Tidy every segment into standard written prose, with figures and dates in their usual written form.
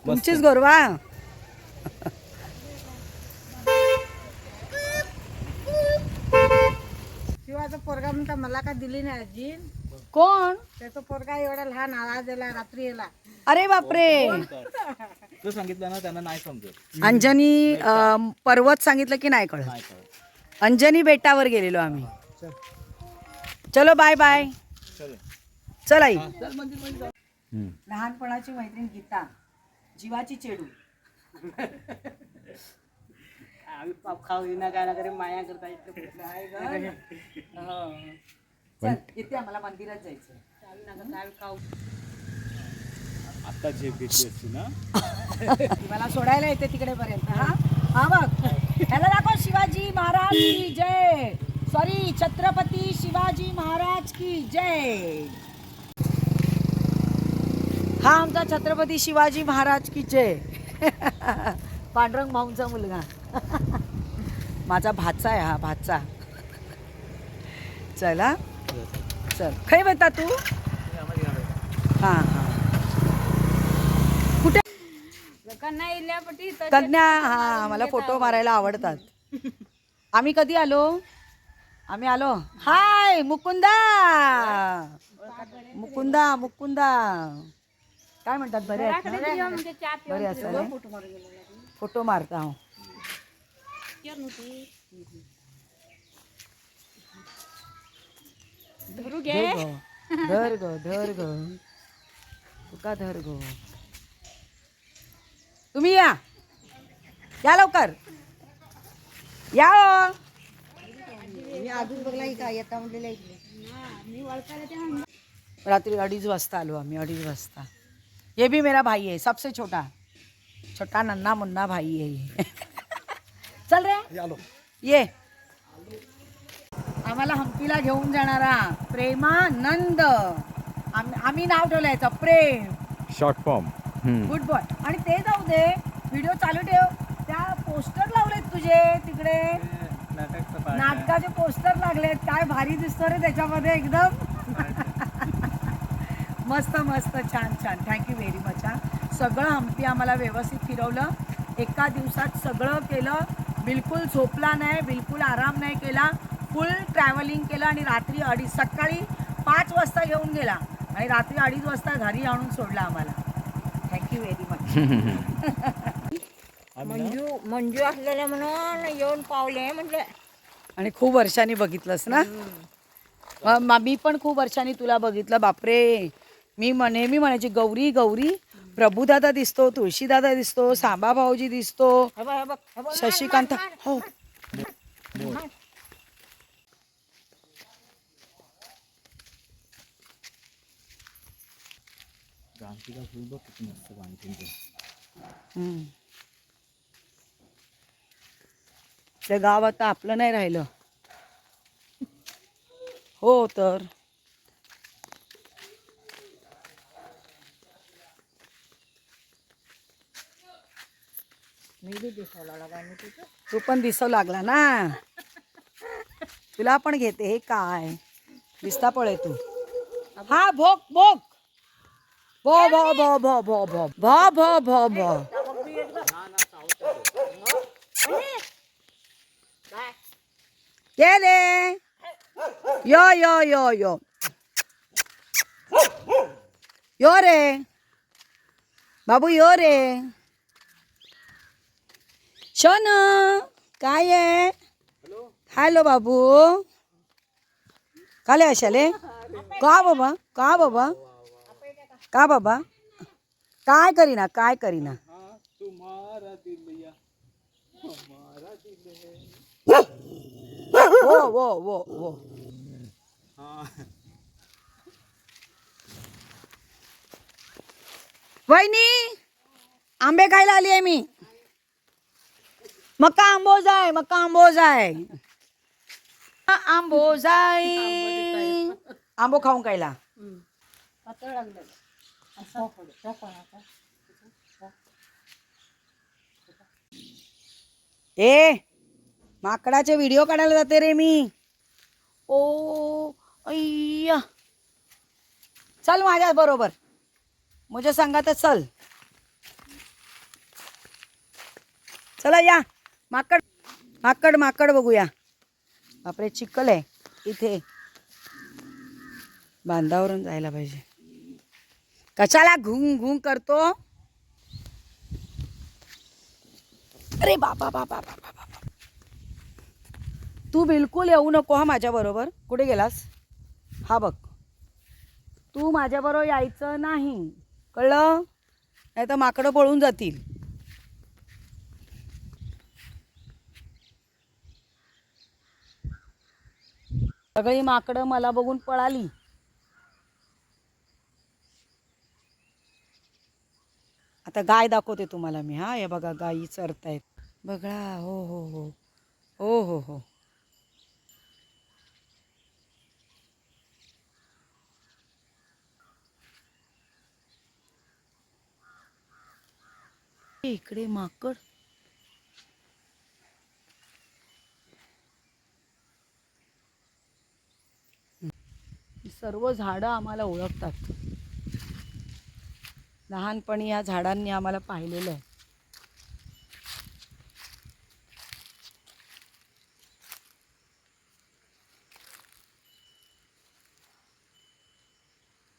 तुमचीच गोरवा. शिवाचा पोरगा म्हणता मला का दिली नाही आजी. कोण? त्याचा पोरगा एवढा लहान आवाज दिला रात्री याला. अरे बापरे. तू सांगितलं ना त्यांना नाही समजत. अंजनी पर्वत सांगितलं की नाही कळत. अंजनी बेटावर गेलेलो आम्ही. चलो बाय बाय. चल आई. लहानपणाची मैत्रीण गीता, जीवाची चेडू. आम्ही पाप खाऊ विना काय ना करे माया करता येते. चल इथे आम्हाला मंदिरात जायचं. काय खाऊ आता झेप घेतली असती ना. मला सोडायला येते तिकडे पर्यंत. हा हा बघ ह्याला दाखव. शिवाजी महाराज की जय. सॉरी छत्रपती शिवाजी महाराज की जय. हा आमचा छत्रपती शिवाजी महाराज की जय. पांडुरंग भाऊंचा मुलगा. माझा भाचा आहे हा, भाचा. चला चल. खै बेटा तू. हा हा कुठे कन्या. हा मला फोटो मारायला आवडतात. आम्ही कधी आलो. आम्ही आलो. हाय मुकुंदा. मुकुंदा मुकुंदा काय म्हणतात. बरे आहेत ना. बरे असाल. फोटो मारता हो. धर गो धर गो तुका धर गो. तुम्ही या या लवकर या. मी अजून बघला का येता म्हणलेला. रात्री 2:30 वाजता आलो आम्ही. 2:30 वाजता. ये भी मेरा भाई है, सबसे छोटा छोटा नन्ना मुन्ना भाई है ये. चल रे ये. आम्हाला हम्पीला घेऊन जाणारा प्रेमानंद. आम्ही नाव ठेवलं याचं Prem. Short form. Good boy. आणि ते जाऊ दे, व्हिडिओ चालू ठेव. त्या पोस्टर लावलेत तुझे तिकडे. नाटकाचे पोस्टर लागलेत. काय भारी दिसतो रे त्याच्यामध्ये एकदम. मस्त मस्त छान छान. Thank you very much. हा सगळं हम्पी आम्हाला व्यवस्थित फिरवलं. एका दिवसात सगळं केलं. बिलकुल झोपला नाही, बिलकुल आराम नाही केला. फुल ट्रॅव्हलिंग केलं. आणि रात्री 2:30 सकाळी 5 वाजता घेऊन गेला आणि रात्री 2:30 वाजता घरी आणून सोडला आम्हाला. Thank you very much. मंजू असलेल्या म्हणून येऊन पावले म्हणजे. आणि खूप वर्षांनी बघितलंस ना. मी पण खूप वर्षांनी तुला बघितलं. बापरे. मी नेहमी म्हणायची गौरी गौरी. प्रभुदादा दिसतो, तुळशीदादा दिसतो, सांबा भाऊजी दिसतो, शशिकांत. हो गांधीला फुल बघ किती मस्त गांधी. ते गाव आता आपलं नाही राहिलं. हो तर तू पण दिसू लागला ना. तुला पण घेते. हे काय दिसता पळे तू. हा भोग भोग भो भो भो भो भो भो भो भो भो भो. गेले. यो यो यो यो यो रे बाबू यो रे. शोन काय आहे. हॅलो बाबू. काले अशाले का बाबा. का बाबा. का बाबा. काय करीना काय करीना. वो वो वो वो. वहिनी आंबे खायला आली आहे मी. मका आंबोज आहे. मका आंबोज आहे. आंबोज आहे. आंबो खाऊन खायला. ए माकडाचे व्हिडिओ काढायला जाते रे मी. ओ अय्या. चल माझ्या बरोबर. मुझे सांगा तर चल. चला या माकड माकड माकड बघूया. बापरे चिखल आहे इथे. बांधावरून जायला पाहिजे. कशाला घुंग घुंग करतो. अरे बाबा बाबा बाबा बाबा, तू बिलकुल येऊ नको हा माझ्या बरोबर. कुठे गेलास हा बघ. तू माझ्या बरोबर यायचं नाही, कळलं? नाही तर माकडं पळून जातील. सगळी माकडं मला बघून पळाली. आता गाय दाखवते तुम्हाला मी. हा हे बघा गायी चरतायत बघा. हो हो हो हो हो हो. इकडे माकड. सर्व झाडं आम्हाला ओळखतात. लहानपणी या झाडांनी आम्हाला पाहिलेलं आहे.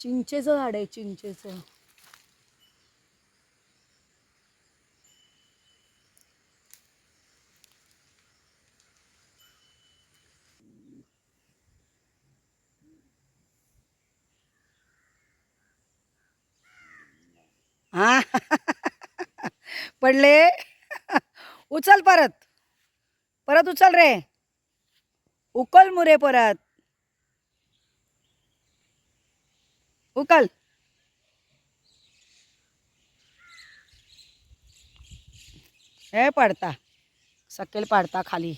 चिंचेचं झाड आहे चिंचेचं. हा पडले. उचल परत परत उचल रे. उकल मुरे परत उकल. हे पडता सकेल पाडता खाली.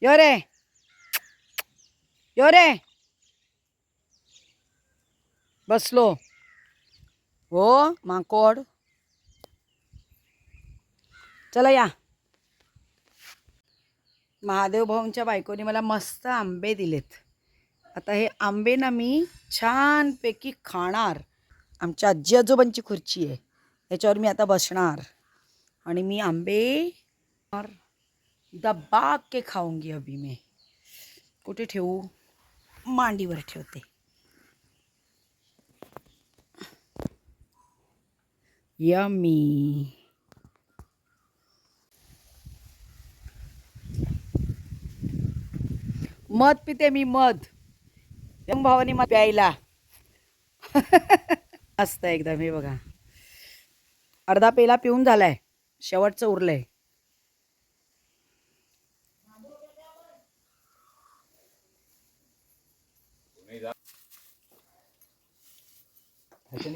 यो रे यो रे. बसलो हो माकोड. चला या. महादेव भाऊंच्या बायकोने मला मस्त आंबे दिलेत. आता हे आंबे ना मी छानपैकी खाणार. आमच्या आजी आजोबांची खुर्ची आहे, त्याच्यावर मी आता बसणार आणि मी आंबे दबा के खाऊंगी. अभी मैं कुठे ठेवू? मांडीवर ठेवते. यम्मी. मध पिते मी मध. यंग भावानी मध प्यायला. मस्त एकदम. हे बघा अर्धा पेला पिऊन झालाय, शेवटचं उरलंय.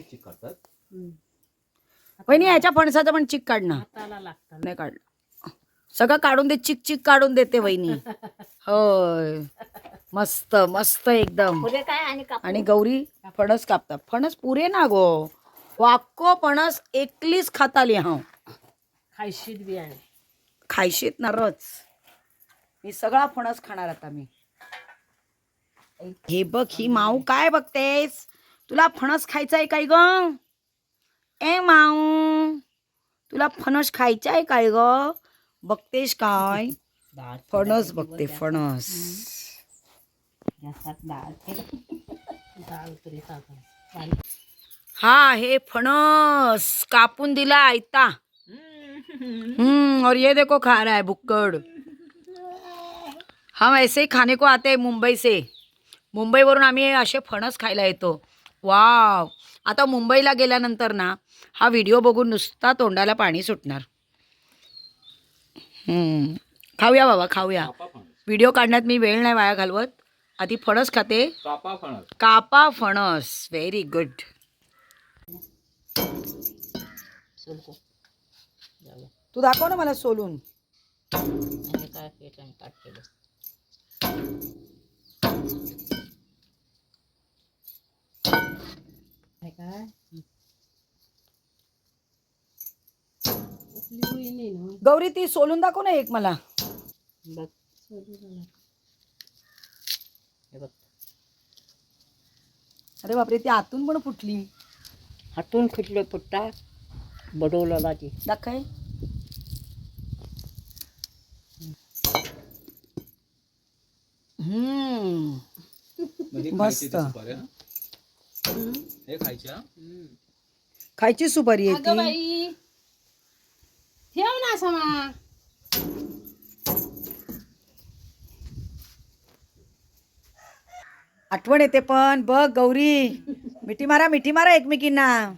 चिक काढतात. वहिनी ह्याच्या फणसाचं पण चिक काढणं. नाही काढलं सगळं काढून दे. चिक चिक काढून देते वहिनी. होय मस्त मस्त एकदम. आणि गौरी फणस कापतात. फणस पुरे ना गो. वाक्को फणस एकलीच खाताली. हा खायशीत बियाणे खायशीत ना रच. मी सगळा फणस खाणार आता मी. हे बघ ही माऊ काय बघतेस? तुला फणस खायचा आहे काय ग? ए माऊ तुला फणस खायचा आहे काय ग? बघतेस काय? फणस बघते फणस. हा हे फणस कापून दिला आयता. और ये देखो खा रहा है बुक्कड़. हम ऐसे ही खाने को आते हैं मुंबई से. मुंबईवरून आम्ही असे फणस खायला येतो. वाव. आता मुंबईला गेल्यानंतर ना हा व्हिडिओ बघून नुसता तोंडाला पाणी सुटणार. खाऊया बाबा खाऊया. व्हिडिओ काढण्यात मी वेळ नाही वाया घालवत. आधी फणस खाते. कापा फणस. कापा फणस व्हेरी गुड. तू दाखव ना मला सोलून. गौरी ती सोलून दाखव ना एक मला. अरे बापरे ती आतून पण फुटली. हातून फुटले फुटता बडवला ती दाखय. मस्त हे खायच्या खायची सुपारी आहे अगं ती. बाई ठेव ना समा. आठवण येते पण बघ गौरी, मिठी मारा एकमेकींना.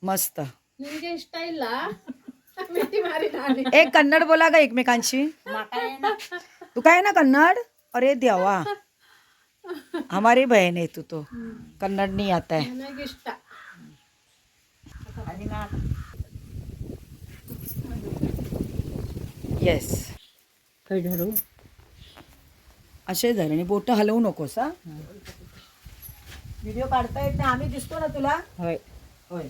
मस्त. निंगे स्टाईल ला मिठी मारी आली. एक कन्नड बोला ग एकमेकांशी. तू काय ना कन्नड? अरे देवा, हमारी बहन है तू तो. कन्नड नहीं आता है. निंगे स्टा. येस. असे झाले आणि बोट हलवू नकोस हा. व्हिडिओ काढता येत नाही, आम्ही दिसतो ना तुला. होय. होय.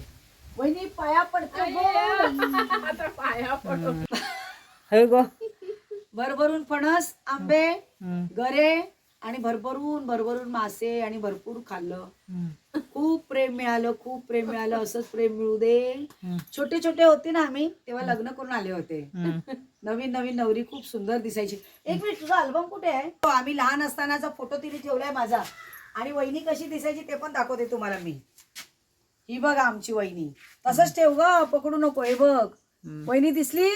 वहिनी पाया पडते गो. आता पाया पडो. होय गो. भरभरून फणस, आंबे, गरे आणि भरभरून मासे आणि भरपूर खाल्लं. खूप प्रेम मिळालं. असंच प्रेम मिळू दे. छोटे छोटे होते ना आम्ही तेव्हा लग्न करून आले होते. नवीन नवरी खूप सुंदर दिसायची. एक मिनिट, तुझा अल्बम कुठे आहे? तो आम्ही लहान असतानाचा फोटो तिने ठेवलाय माझा. आणि वहिनी कशी दिसायची ते पण दाखवते तुम्हाला मी. ही बघ आमची वहिनी. तसंच ठेव ग, पकडू नको. हे बघ वहिनी दिसली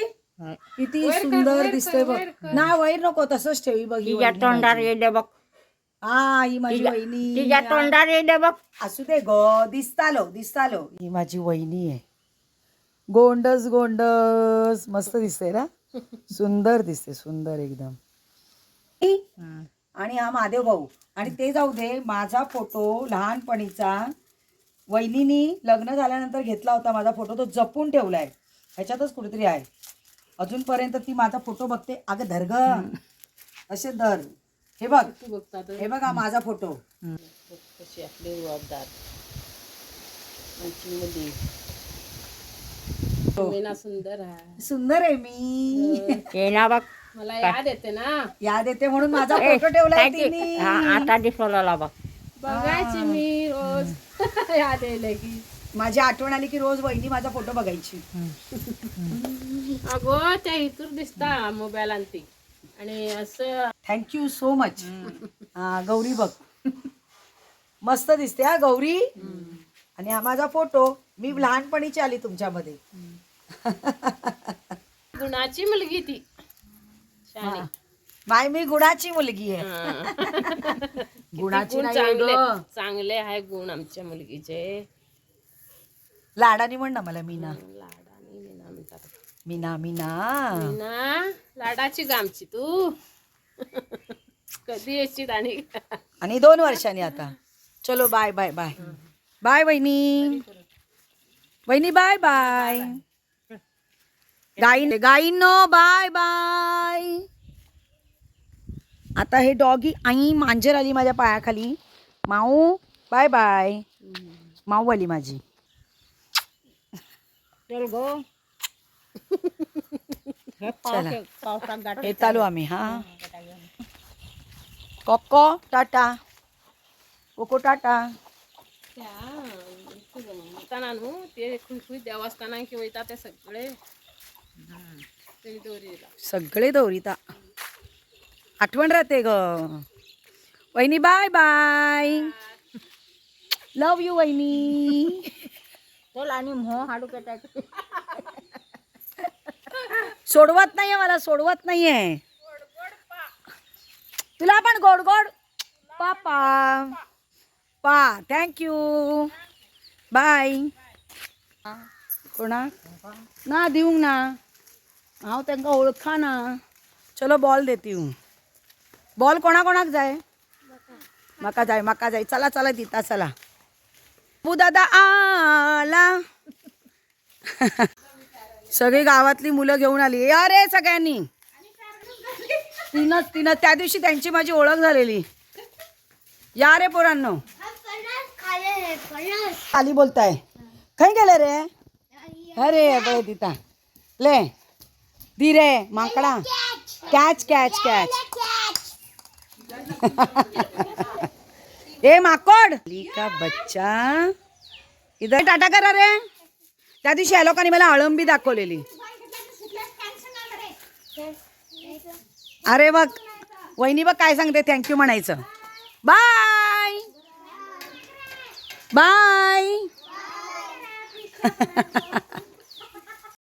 किती सुंदर दिसते बघ. ना वैर नको, तसंच ठेवी बघ. ही तिच्या वहिनी तोंडार माझी. येते बघ. हा ही माझी वहिनी. तिच्या तोंडार येते बघ. असू दे ग, दिसतालो. ही माझी वहिनी आहे. गोंडस मस्त दिसते ना. सुंदर दिसते, सुंदर एकदम. आणि हा महादेव भाऊ. आणि ते जाऊ दे, माझा फोटो लहानपणीचा वहिनीनी लग्न झाल्यानंतर घेतला होता माझा फोटो. तो जपून ठेवलाय, ह्याच्यातच कुठेतरी आहे अजूनपर्यंत. ती माझा फोटो बघते. अगं धर ग, असे धर. हे बघ, हे बघा माझा फोटो. कशी आपली जबाबदार आमची मुली. मीना सुंदर आहे. सुंदर आहे मी. ये ना बघ. मला याद येते ना. याद येते म्हणून माझा फोटो ठेवलाय तिने. हा, आता दिसवला बघ. बघायची मी रोज. याद येईल की माझी आठवण आली की रोज वहिनी माझा फोटो बघायची. अगो त्या इथून दिसता मोबाईल आणती आणि असं. Thank you so much. हा गौरी बघ, मस्त दिसते हा गौरी. आणि हा माझा फोटो, मी लहानपणीची आली तुमच्यामध्ये. गुणाची मुलगी ती. शाणी. बाय, मी गुणाची मुलगी आहे. गुणाची गुण नाही चांगले ग. चांगले आहे गुण आमच्या मुलगीचे. लाडानी म्हण ना मला मीना. लाडानी मीना म्हणतात. मीना. मीना लाडाची गामची तू. कधी यायची आणि. आणि 2 वर्षांनी आता. चलो बाय बाय बाय बाय वहिनी. बाय. गाईंनो बाय बाय. आता हे डॉगी आई मांजर आली माझ्या पायाखाली. माऊ बाय बाय. माऊ आली माझी. चल गो. चला पावसात गाठ. येत आलो आम्ही. हा कोको टाटा. कोको टाटा. त्या ते खुश देवस्थाना किंवा येतात ते सगळे. ते दोरीला सगळे दौरीता. आठवण राहते ग. वहिनी बाय बाय. लव यू वहिनी. चल आणि मोह हाडू पेटायचं. सोडवत नाहीये मला, सोडवत नाहीये. तुला पण गोड गोड पा. Thank you bye. कोणा ना देऊ ना, हांव त्यांना ओळखा ना. चलो बॉल देती हूँ. बॉल कोणाक जाय? मका जाय. चला दिता चला. बू दादा आला. सगळी गावातली मुलं घेऊन आली. अरे सगळ्यांनी तीनच त्या दिवशी त्यांची माझी ओळख झालेली. या रे पोरांनो. खाली बोलताय. खै गेले रे? अरे बळे दिता ले दी रे माकडा. कॅच. ए माकड का बच्चा. इधर टाटा करा रे. त्या दिवशी या लोकांनी मला अळंबी दाखवलेली. अरे बघ वहिनी बघ काय सांगते. थँक्यू म्हणायचं. Bye bye